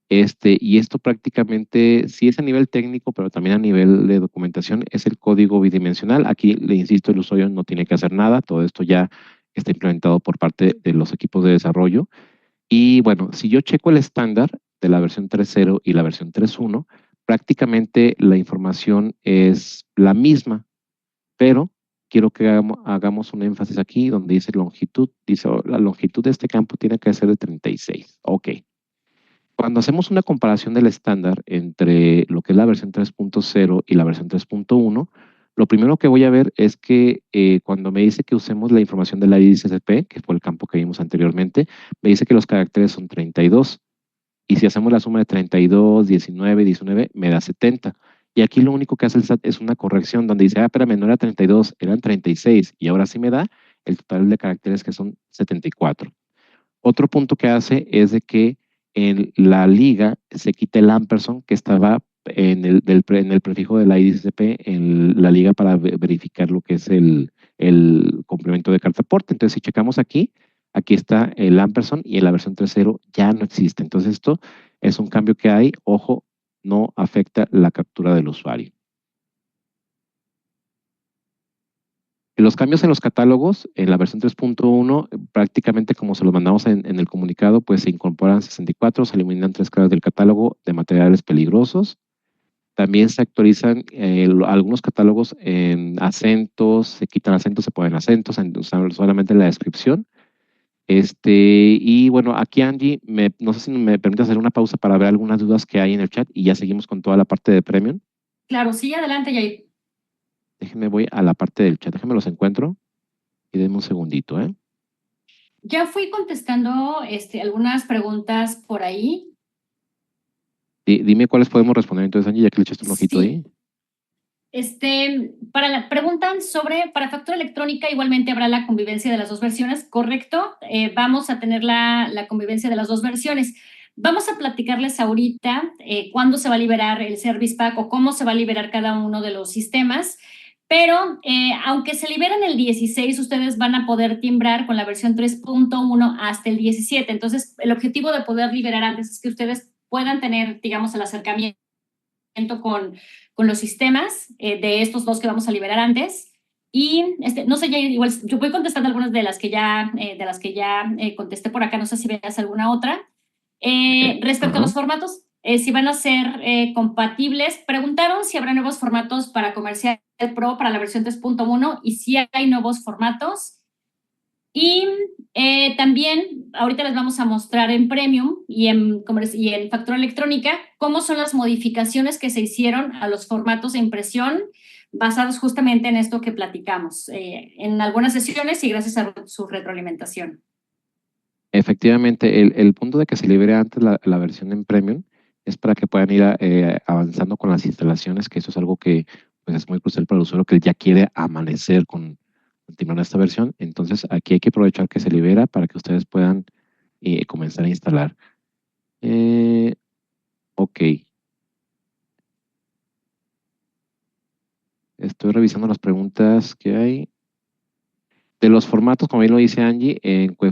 y esto prácticamente sí es a nivel técnico, pero también a nivel de documentación, es el código bidimensional. Aquí, le insisto, el usuario no tiene que hacer nada, todo esto ya está implementado por parte de los equipos de desarrollo. Y bueno, si yo checo el estándar de la versión 3.0 y la versión 3.1, prácticamente la información es la misma, pero quiero que hagamos un énfasis aquí donde dice longitud. Dice, la longitud de este campo tiene que ser de 36. Ok. Cuando hacemos una comparación del estándar entre lo que es la versión 3.0 y la versión 3.1, lo primero que voy a ver es que cuando me dice que usemos la información de la IDCCP, que fue el campo que vimos anteriormente, me dice que los caracteres son 32. Y si hacemos la suma de 32, 19, 19, me da 70. Y aquí lo único que hace el SAT es una corrección donde dice, espérame, no era 32, eran 36. Y ahora sí me da el total de caracteres que son 74. Otro punto que hace es de que en la liga se quita el ampersand que estaba en el prefijo de la IDCP en la liga para verificar lo que es el complemento de carta aporte. Entonces, si checamos aquí, aquí está el ampersand y en la versión 3.0 ya no existe. Entonces, esto es un cambio que hay. Ojo, no afecta la captura del usuario. Los cambios en los catálogos, en la versión 3.1, prácticamente como se los mandamos en el comunicado, pues se incorporan 64, se eliminan 3 claves del catálogo de materiales peligrosos. También se actualizan algunos catálogos en acentos, se quitan acentos, se ponen acentos, solamente en la descripción. Y bueno, aquí Angie, no sé si me permite hacer una pausa para ver algunas dudas que hay en el chat y ya seguimos con toda la parte de Premium. Claro, sí, adelante, Yair. Déjenme, voy a la parte del chat, déjenme los encuentro y denme un segundito, ¿eh? Ya fui contestando algunas preguntas por ahí. Dime cuáles podemos responder entonces, Angie, ya que le echaste un ojito ahí. Preguntan para factura electrónica igualmente habrá la convivencia de las dos versiones, ¿correcto? Vamos a tener la convivencia de las dos versiones. Vamos a platicarles ahorita cuándo se va a liberar el Service Pack o cómo se va a liberar cada uno de los sistemas, pero aunque se liberen el 16, ustedes van a poder timbrar con la versión 3.1 hasta el 17. Entonces, el objetivo de poder liberar antes es que ustedes puedan tener, digamos, el acercamiento con los sistemas de estos dos que vamos a liberar antes. Y no sé, ya igual yo voy contestando algunas de las que ya contesté por acá, no sé si veas alguna otra. Respecto a los formatos, si van a ser compatibles, preguntaron si habrá nuevos formatos para Comercial Pro para la versión 3.1 y si hay nuevos formatos. Y también ahorita les vamos a mostrar en Premium y en factura electrónica cómo son las modificaciones que se hicieron a los formatos de impresión basados justamente en esto que platicamos en algunas sesiones y gracias a su retroalimentación. Efectivamente, el punto de que se libere antes la versión en Premium es para que puedan ir avanzando con las instalaciones, que eso es algo que pues, es muy crucial para el usuario que ya quiere amanecer con continuar esta versión. Entonces, aquí hay que aprovechar que se libera para que ustedes puedan comenzar a instalar. Ok. Estoy revisando las preguntas que hay. De los formatos, como bien lo dice Angie,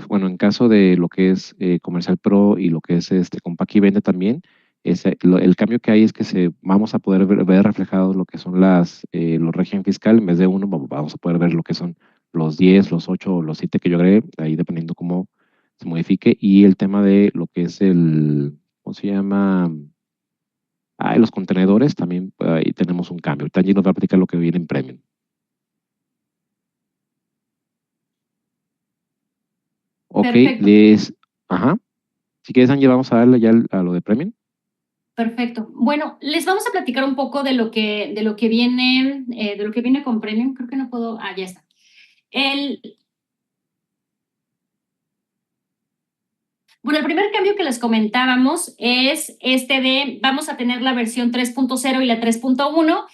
bueno, en caso de lo que es Comercial Pro y lo que es Compaq y Vende también, el cambio que hay es que vamos a poder ver reflejados lo que son los régimen fiscal. En vez de uno, vamos a poder ver lo que son los 10, los 8 o los 7 que yo agregué, ahí dependiendo cómo se modifique. Y el tema de lo que es ¿cómo se llama? Los contenedores, también ahí tenemos un cambio. Ahorita Angie nos va a platicar lo que viene en Premium. Ok, ajá. Si quieres, Angie, vamos a darle ya a lo de Premium. Perfecto. Bueno, les vamos a platicar un poco de lo que viene con Premium. Creo que no puedo. Ya está. Bueno, el primer cambio que les comentábamos es vamos a tener la versión 3.0 y la 3.1.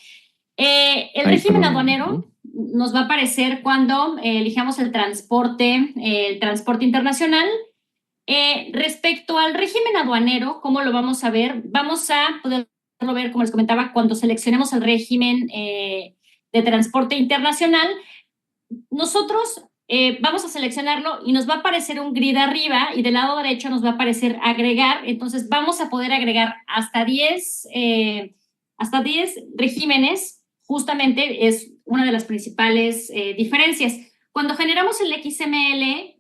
El régimen aduanero nos va a aparecer cuando elijamos el transporte internacional. Respecto al régimen aduanero, ¿cómo lo vamos a ver? Vamos a poderlo ver, como les comentaba, cuando seleccionemos el régimen de transporte internacional. Nosotros vamos a seleccionarlo y nos va a aparecer un grid arriba y del lado derecho nos va a aparecer agregar. Entonces vamos a poder agregar hasta 10 regímenes. Justamente es una de las principales diferencias. Cuando generamos el XML,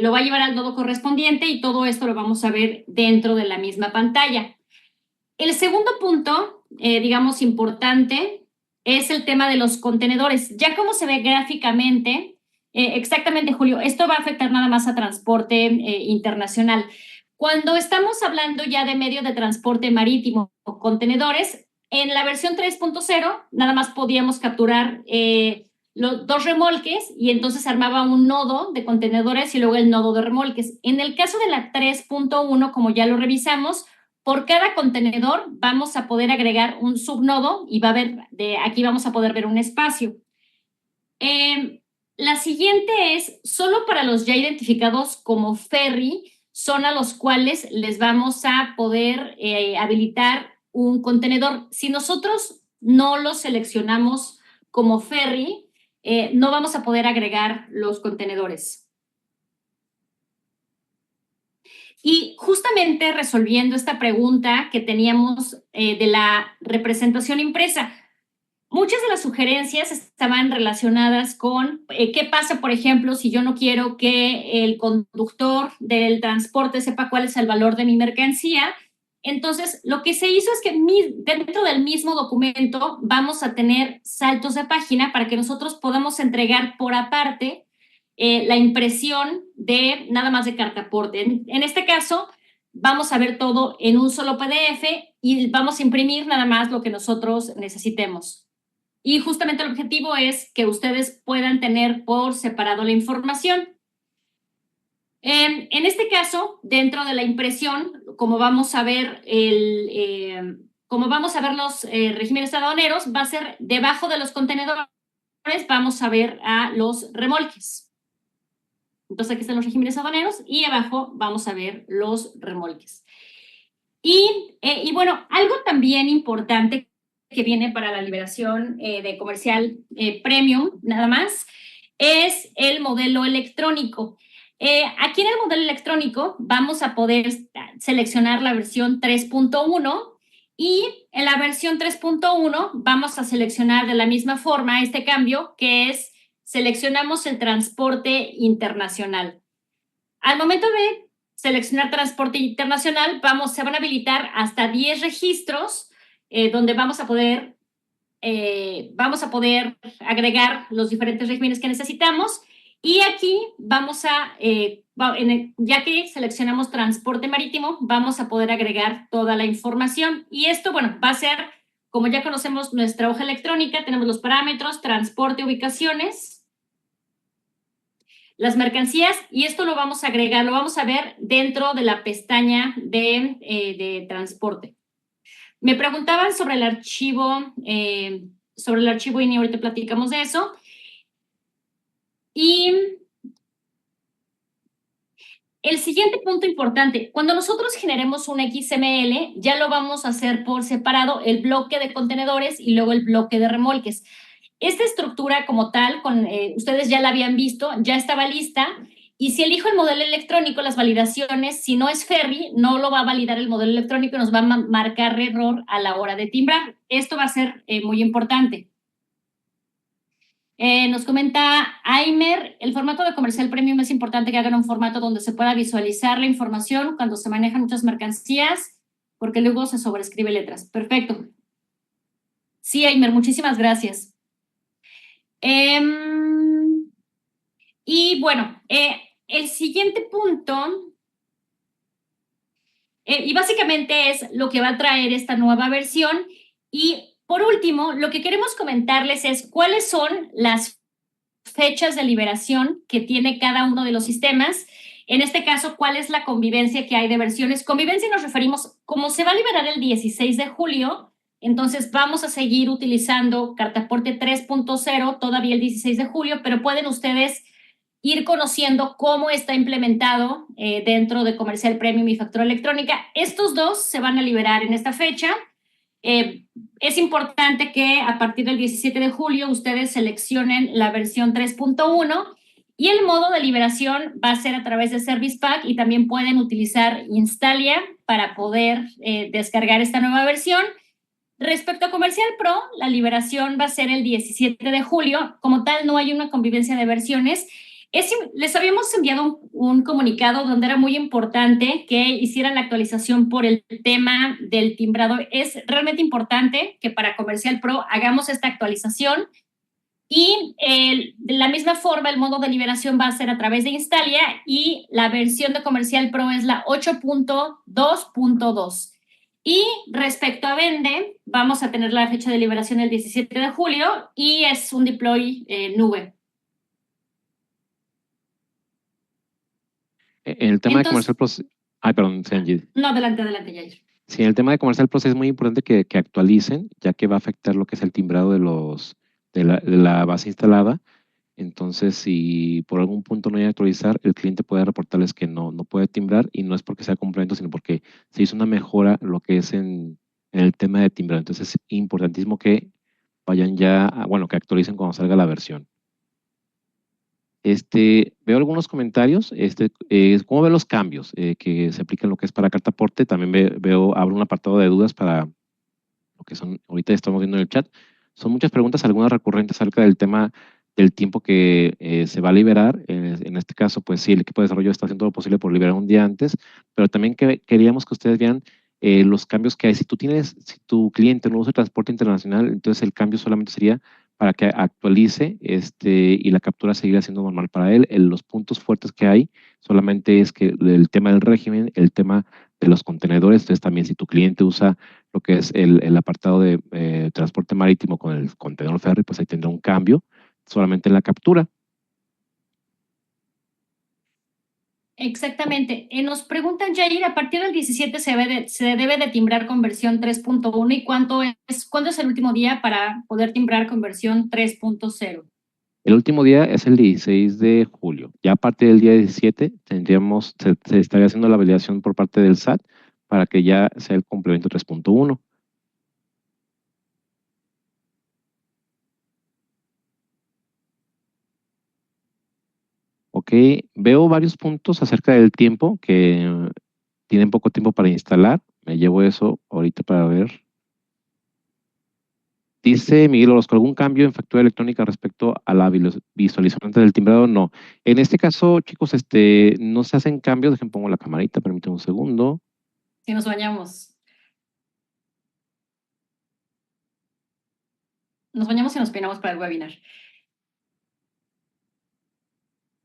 lo va a llevar al nodo correspondiente y todo esto lo vamos a ver dentro de la misma pantalla. El segundo punto, digamos, importante, es el tema de los contenedores. Ya como se ve gráficamente, exactamente, Julio, esto va a afectar nada más a transporte internacional. Cuando estamos hablando ya de medio de transporte marítimo o contenedores, en la versión 3.0 nada más podíamos capturar los dos remolques y entonces armaba un nodo de contenedores y luego el nodo de remolques. En el caso de la 3.1, como ya lo revisamos, por cada contenedor vamos a poder agregar un subnodo y aquí vamos a poder ver un espacio. La siguiente es, solo para los ya identificados como ferry, son a los cuales les vamos a poder habilitar un contenedor. Si nosotros no los seleccionamos como ferry, no vamos a poder agregar los contenedores. Y justamente resolviendo esta pregunta que teníamos de la representación impresa, muchas de las sugerencias estaban relacionadas con qué pasa, por ejemplo, si yo no quiero que el conductor del transporte sepa cuál es el valor de mi mercancía. Entonces, lo que se hizo es que dentro del mismo documento vamos a tener saltos de página para que nosotros podamos entregar por aparte la impresión de nada más de cartaporte. En este caso, vamos a ver todo en un solo PDF y vamos a imprimir nada más lo que nosotros necesitemos. Y justamente el objetivo es que ustedes puedan tener por separado la información. En este caso, dentro de la impresión, como vamos a ver los regímenes aduaneros, va a ser debajo de los contenedores, vamos a ver a los remolques. Entonces aquí están los regímenes aduaneros y abajo vamos a ver los remolques. Y bueno, algo también importante que viene para la liberación de comercial premium, nada más, es el modelo electrónico. Aquí en el modelo electrónico vamos a poder seleccionar la versión 3.1 y en la versión 3.1 vamos a seleccionar de la misma forma este cambio, que es seleccionamos el transporte internacional. Al momento de seleccionar transporte internacional, se van a habilitar hasta 10 registros donde vamos a poder agregar los diferentes regímenes que necesitamos. Y aquí vamos a, ya que seleccionamos transporte marítimo, vamos a poder agregar toda la información. Y esto, bueno, va a ser, como ya conocemos nuestra hoja electrónica, tenemos los parámetros, transporte, ubicaciones, las mercancías, y esto lo vamos a agregar, lo vamos a ver dentro de la pestaña de transporte. Me preguntaban sobre el archivo INI, ahorita platicamos de eso. Y el siguiente punto importante, cuando nosotros generemos un XML, ya lo vamos a hacer por separado, el bloque de contenedores y luego el bloque de remolques. Esta estructura como tal, ustedes ya la habían visto, ya estaba lista, y si elijo el modelo electrónico, las validaciones, si no es ferry, no lo va a validar el modelo electrónico y nos va a marcar error a la hora de timbrar. Esto va a ser muy importante. Nos comenta Aimer, el formato de comercial premium es importante que hagan un formato donde se pueda visualizar la información cuando se manejan muchas mercancías, porque luego se sobrescribe letras. Perfecto. Sí, Aimer, muchísimas gracias. Y bueno, el siguiente punto, y básicamente es lo que va a traer esta nueva versión. Y por último, lo que queremos comentarles es cuáles son las fechas de liberación que tiene cada uno de los sistemas. En este caso, cuál es la convivencia que hay de versiones. Convivencia nos referimos, como se va a liberar el 16 de julio, entonces vamos a seguir utilizando Cartaporte 3.0 todavía el 16 de julio, pero pueden ustedes ir conociendo cómo está implementado dentro de Comercial Premium y Factura Electrónica. Estos dos se van a liberar en esta fecha. Es importante que a partir del 17 de julio ustedes seleccionen la versión 3.1 y el modo de liberación va a ser a través de Service Pack y también pueden utilizar Instalia para poder descargar esta nueva versión. Respecto a Comercial Pro, la liberación va a ser el 17 de julio. Como tal, no hay una convivencia de versiones. Les habíamos enviado un comunicado donde era muy importante que hicieran la actualización por el tema del timbrado. Es realmente importante que para Comercial Pro hagamos esta actualización y de la misma forma el modo de liberación va a ser a través de Instalia y la versión de Comercial Pro es la 8.2.2. Y respecto a Vende, vamos a tener la fecha de liberación el 17 de julio y es un deploy nube. En el tema de Comercial Pro... Ay, perdón, Sanjit. No, adelante, Yair. Sí, en el tema de Comercial Pro es muy importante que actualicen, ya que va a afectar lo que es el timbrado de la base instalada. Entonces, si por algún punto no hay que actualizar, el cliente puede reportarles que no puede timbrar, y no es porque sea complemento, sino porque se hizo una mejora lo que es en el tema de timbrado. Entonces, es importantísimo que vayan ya, bueno, que actualicen cuando salga la versión. Veo algunos comentarios. ¿Cómo ven los cambios que se aplican lo que es para carta aporte? También abro un apartado de dudas para lo que son, ahorita estamos viendo en el chat. Son muchas preguntas, algunas recurrentes acerca del tema del tiempo que se va a liberar. En este caso, pues sí, el equipo de desarrollo está haciendo lo posible por liberar un día antes, pero también queríamos que ustedes vean los cambios que hay. Si tu cliente no usa transporte internacional, entonces el cambio solamente sería para que actualice y la captura seguirá siendo normal para él. Los puntos fuertes que hay solamente es que el tema del régimen, el tema de los contenedores. Entonces también si tu cliente usa lo que es el apartado de transporte marítimo con el contenedor ferry, pues ahí tendrá un cambio solamente en la captura. Exactamente. Nos preguntan, Jair, a partir del 17 se debe de timbrar con versión 3.1, ¿y cuándo es el último día para poder timbrar con versión 3.0? El último día es el 16 de julio. Ya a partir del día 17 se estaría haciendo la validación por parte del SAT para que ya sea el complemento 3.1. Ok, veo varios puntos acerca del tiempo que tienen poco tiempo para instalar. Me llevo eso ahorita para ver. Dice Miguel Orozco, ¿algún cambio en factura electrónica respecto a la visualización del timbrado? No. En este caso, chicos, no se hacen cambios. Dejen, pongo la camarita, permítanme un segundo. Si nos bañamos. Nos bañamos y nos peinamos para el webinar.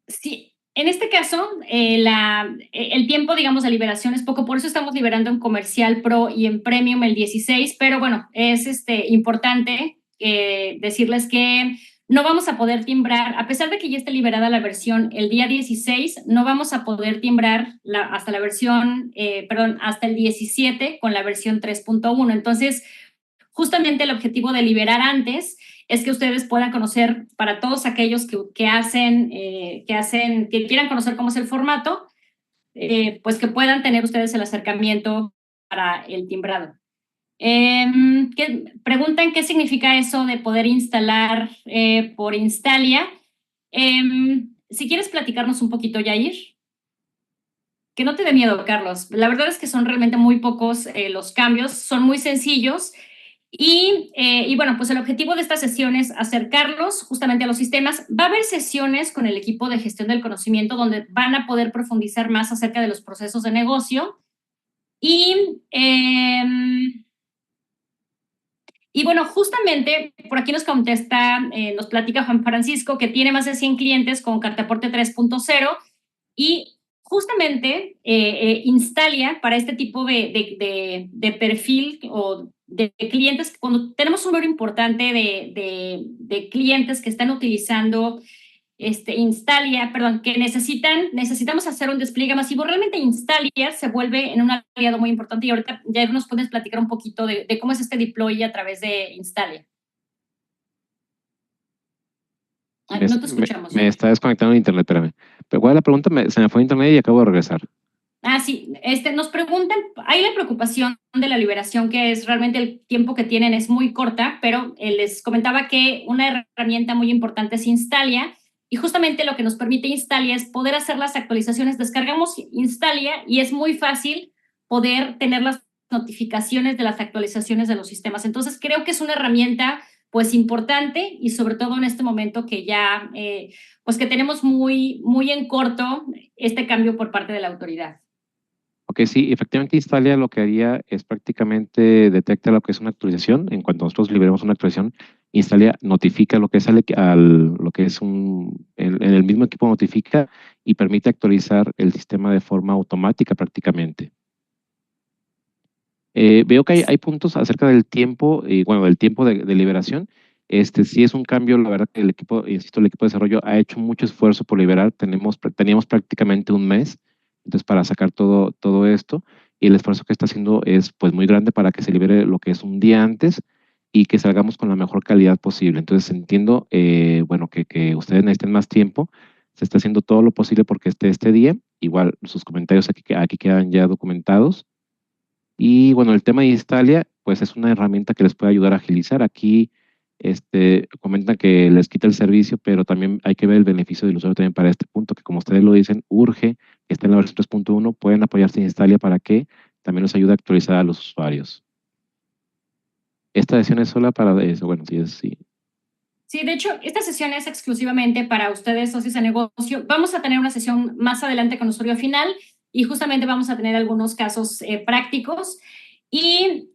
Sí, en este caso, el tiempo, digamos, de liberación es poco, por eso estamos liberando en Comercial Pro y en Premium el 16, pero bueno, es importante decirles que no vamos a poder timbrar, a pesar de que ya esté liberada la versión el día 16, no vamos a poder timbrar hasta la versión, hasta el 17 con la versión 3.1. Entonces, justamente el objetivo de liberar antes es que ustedes puedan conocer, para todos aquellos que quieran conocer cómo es el formato, pues que puedan tener ustedes el acercamiento para el timbrado. Preguntan qué significa eso de poder instalar por Instalia. Si quieres platicarnos un poquito, Yair. Que no te dé miedo, Carlos. La verdad es que son realmente muy pocos los cambios, son muy sencillos. Y bueno, pues el objetivo de esta sesión es acercarlos justamente a los sistemas. Va a haber sesiones con el equipo de gestión del conocimiento donde van a poder profundizar más acerca de los procesos de negocio. Y bueno, justamente por aquí nos contesta, nos platica Juan Francisco que tiene más de 100 clientes con Cartaporte 3.0 y justamente Instalia para este tipo de perfil o de clientes, cuando tenemos un número importante de clientes que están utilizando Instalia, que necesitamos hacer un despliegue masivo, realmente Instalia se vuelve en un aliado muy importante y ahorita ya nos puedes platicar un poquito de cómo es este deploy a través de Instalia. No te escuchamos. Me está desconectando el internet, espérame. Pero ¿cuál es la pregunta? Se me fue el internet y acabo de regresar. Sí, nos preguntan, hay la preocupación de la liberación, que es realmente el tiempo que tienen es muy corta, pero les comentaba que una herramienta muy importante es Instalia, y justamente lo que nos permite Instalia es poder hacer las actualizaciones. Descargamos Instalia y es muy fácil poder tener las notificaciones de las actualizaciones de los sistemas. Entonces, creo que es una herramienta pues importante y sobre todo en este momento que ya, pues que tenemos muy en corto este cambio por parte de la autoridad. Ok, sí, efectivamente Instalia lo que haría es prácticamente detecta lo que es una actualización. En cuanto nosotros liberemos una actualización, Instalia notifica lo que sale lo que es en el mismo equipo notifica y permite actualizar el sistema de forma automática prácticamente. Veo que hay puntos acerca del tiempo, del tiempo de liberación. Sí es un cambio, la verdad que el equipo de desarrollo ha hecho mucho esfuerzo por liberar. Teníamos prácticamente un mes, entonces, para sacar todo esto, y el esfuerzo que está haciendo es pues muy grande para que se libere lo que es un día antes. y que salgamos con la mejor calidad posible. Entonces entiendo, bueno, que ustedes necesiten más tiempo. Se está haciendo todo lo posible porque esté este día. Igual sus comentarios aquí quedan ya documentados. Y bueno, el tema de Instalia, pues es una herramienta que les puede ayudar a agilizar. Aquí comentan que les quita el servicio, pero también hay que ver el beneficio del usuario también para este punto, que como ustedes lo dicen, urge que esté en la versión 3.1, pueden apoyarse en Instalia para que también nos ayude a actualizar a los usuarios. Esta sesión es sola para eso, bueno, sí, sí. Sí, de hecho, esta sesión es exclusivamente para ustedes, socios de negocio. Vamos a tener una sesión más adelante con usuario final y justamente vamos a tener algunos casos prácticos. Y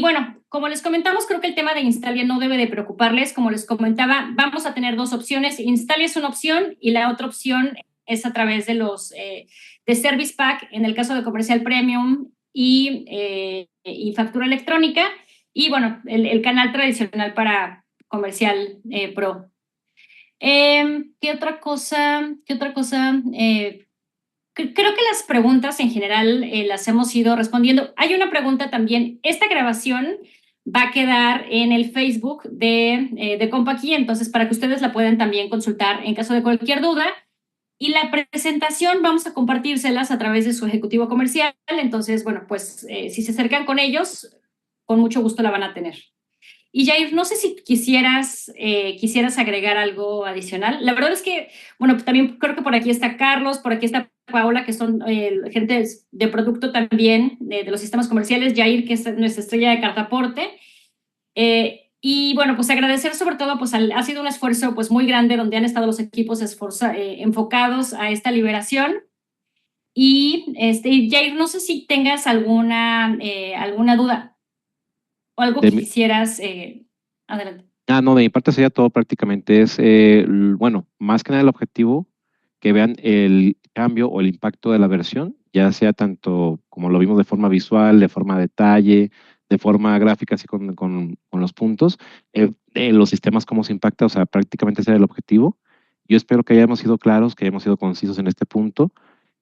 bueno, como les comentamos, creo que el tema de Instalia no debe de preocuparles. Como les comentaba, vamos a tener dos opciones. Instalia es una opción y la otra opción es a través de los de Service Pack, en el caso de Comercial Premium y factura electrónica. Y bueno, el canal tradicional para Comercial Pro. ¿Qué otra cosa? Creo que las preguntas en general las hemos ido respondiendo. Hay una pregunta también. Esta grabación va a quedar en el Facebook de CompAquí, entonces para que ustedes la puedan también consultar en caso de cualquier duda. Y la presentación vamos a compartírselas a través de su ejecutivo comercial. Entonces, bueno, pues si se acercan con ellos, con mucho gusto la van a tener. Y Jair, no sé si quisieras agregar algo adicional. La verdad es que, bueno, también creo que por aquí está Carlos, por aquí está Paola, que son gente de producto también, de los sistemas comerciales, Jair, que es nuestra estrella de cartaporte. Y bueno, pues agradecer sobre todo, pues ha sido un esfuerzo pues muy grande donde han estado los equipos enfocados a esta liberación. Y Jair, no sé si tengas alguna duda o algo que quisieras, adelante. No, de mi parte sería todo prácticamente. Bueno, más que nada el objetivo, que vean el cambio o el impacto de la versión, ya sea tanto como lo vimos de forma visual, de forma detalle, de forma gráfica, así con los puntos, los sistemas, cómo se impacta, o sea, prácticamente ese era el objetivo. Yo espero que hayamos sido claros, que hayamos sido concisos en este punto,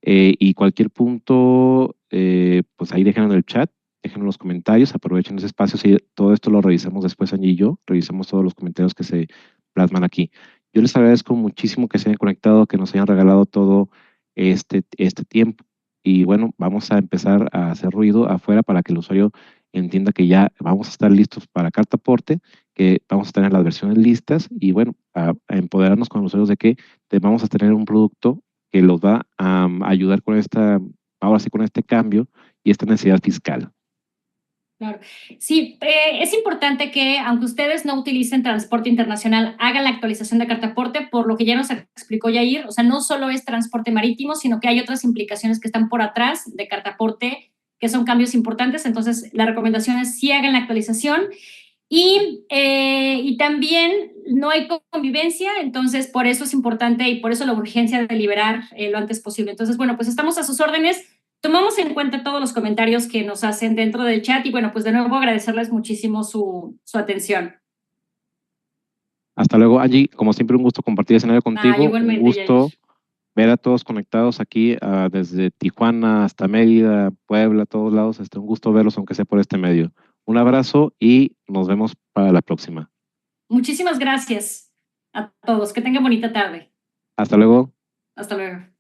y cualquier punto, pues ahí déjenlo en el chat. Déjenos los comentarios, aprovechen ese espacio. Si todo esto lo revisamos después, Angie y yo, revisamos todos los comentarios que se plasman aquí. Yo les agradezco muchísimo que se hayan conectado, que nos hayan regalado todo este tiempo. Y bueno, vamos a empezar a hacer ruido afuera para que el usuario entienda que ya vamos a estar listos para cartaporte, que vamos a tener las versiones listas y bueno, a empoderarnos con los usuarios de que vamos a tener un producto que los va a ayudar con ahora sí, con este cambio y esta necesidad fiscal. Claro. Sí, es importante que, aunque ustedes no utilicen transporte internacional, hagan la actualización de cartaporte, por lo que ya nos explicó Jair. O sea, no solo es transporte marítimo, sino que hay otras implicaciones que están por atrás de cartaporte, que son cambios importantes. Entonces, la recomendación es sí hagan la actualización. Y también no hay convivencia, entonces por eso es importante y por eso la urgencia de liberar lo antes posible. Entonces, bueno, pues estamos a sus órdenes. Tomamos en cuenta todos los comentarios que nos hacen dentro del chat y bueno, pues de nuevo agradecerles muchísimo su atención. Hasta luego, Angie. Como siempre, un gusto compartir escenario contigo. Igualmente, un gusto Jair. Ver a todos conectados aquí, desde Tijuana hasta Mérida, Puebla, todos lados. Un gusto verlos, aunque sea por este medio. Un abrazo y nos vemos para la próxima. Muchísimas gracias a todos. Que tengan bonita tarde. Hasta luego. Hasta luego.